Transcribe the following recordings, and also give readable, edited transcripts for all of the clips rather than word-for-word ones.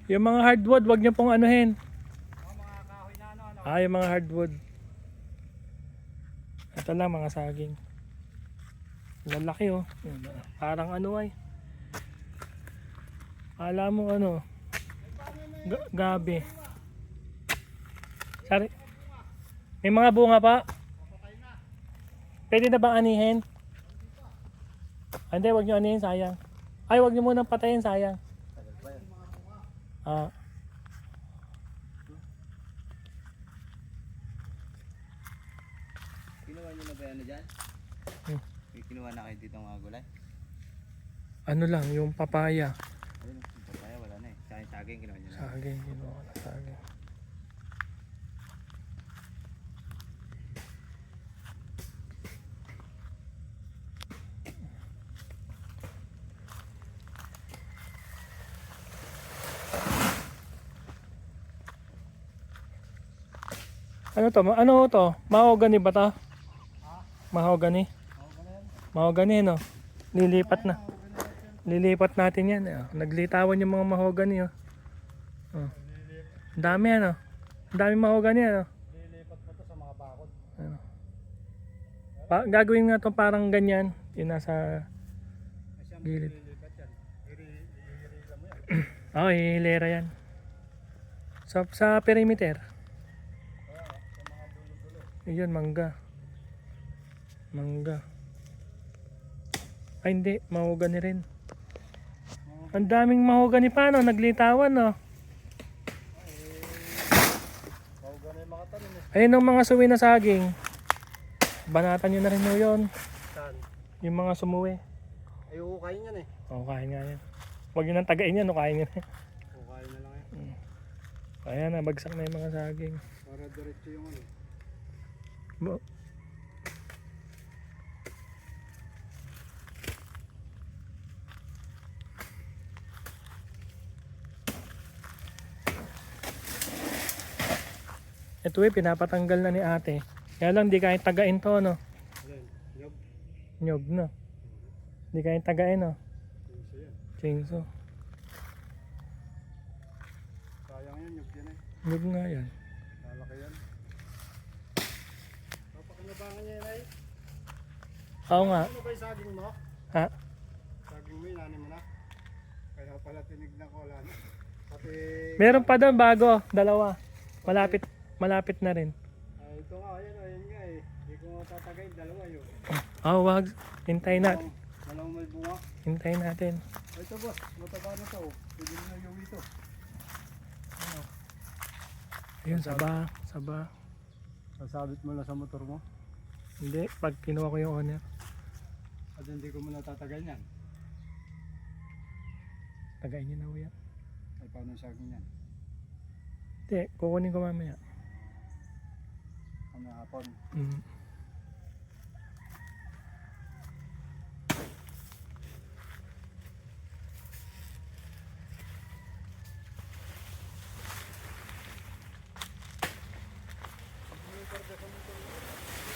Yung mga hardwood, wag niyo pong anuhin. Mga kahoy na ano. Ah, yung mga hardwood. Ito lang mga saging. Lalaki oh. Parang ano ay. Alam mo ano. Gabi. Sorry. May mga bunga pa. Pwede na bang anihin? Hindi, wag niyo anihin, sayang. Ay, wag niyo munang patayin, sayang. Ah. Kinuha nyo na ba yan dyan? May kinuha na kayo dito mga gulay? Ano lang, yung papaya. Ayun, yung papaya wala na eh. Tsaka yung saging kinuha nyo na. Saging, yun o, saging. Ano to? Ano to? Mahogany ba to? Mahogany? Mahogany no? Lilipat na. Lilipat natin yan. Naglitawan yung mga mahogany oh. Oh. Ang dami ano? Ang dami mahogany ano? Lilipat mo to sa mga bakod. Ano? Gagawin nga to parang ganyan. Yung nasa gilid. Lilipat yan. Ihirila mo yan. Oo, hihilera yan. Sa perimeter. Ayun, mangga. Mangga. Ay hindi, mahogany rin. Ang daming mahogany pa no, naglitawan no. Mahogany yung mga tanim eh. Ayun ang mga suwi na saging. Banatan nyo na rin mo yun. Saan? Yung mga sumuwi. Ay, ukayin yan eh. Oo, kain nga yan. Huwag nyo nang tagain yan, no, kain nyo na. Ukayin na lang yan. Ayan, nabagsak na yung mga saging. Para diretso yung ano. Ito eh, pinapatanggal na ni ate. Kaya lang, di kayang tagain to, no? Alin? Nyog? Nyog, no? Di kayang tagain, no? Pinso yan. Chainsaw. Sayang yan, nyog yan eh. Nyog nga yan. Lalaki yan. Papakinabangan niya yan ay. Oo nga. Ano ba yung saging mo? Ha? Saging mo, inanin mo na. Kaya pala tinignan ko, wala na. Pati... Meron pa doon bago, dalawa. Malapit na rin. Ay, ito nga, ayun nga eh. Hindi ko matatagay, dalawa yun. Oh, wag. Hintayin natin. Dalawang may bunga. Hintayin natin. Ay, ito boss, mataba na to. Pwede mo na yung ito. Ano? Ayun, saba. Sasabit mo na sa motor mo. Hindi, pag kinuha ko yung owner. At hindi ko muna tatagay yan. Tagayin niyo na uya. Ay, paano yung saging yan? Hindi, kukunin ko mamaya. Ano hapon? Mm.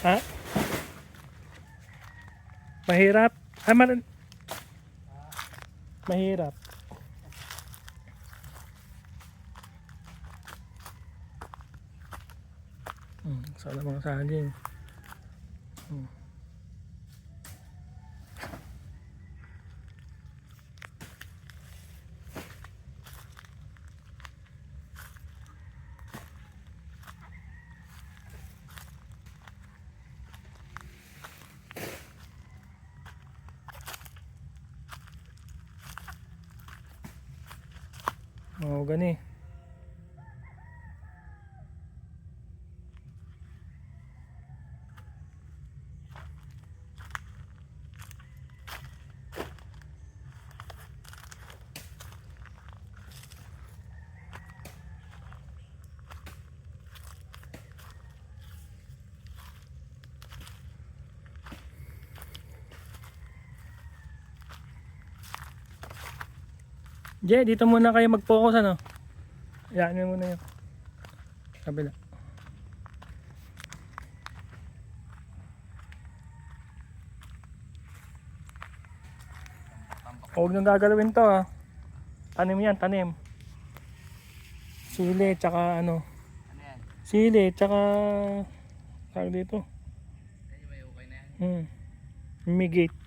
Ha? Mahirap? Mahirap. Sana mga saging. Oo, gani. Jay, dito muna kayo mag-focus ano. Yan mo muna yun. Kabila. Huwag nang gagalawin to ha. Tanim yan, tanim. Sili, tsaka ano. Ano yan? Sili, tsaka tawag dito. Ay, may okay na yan. Migate.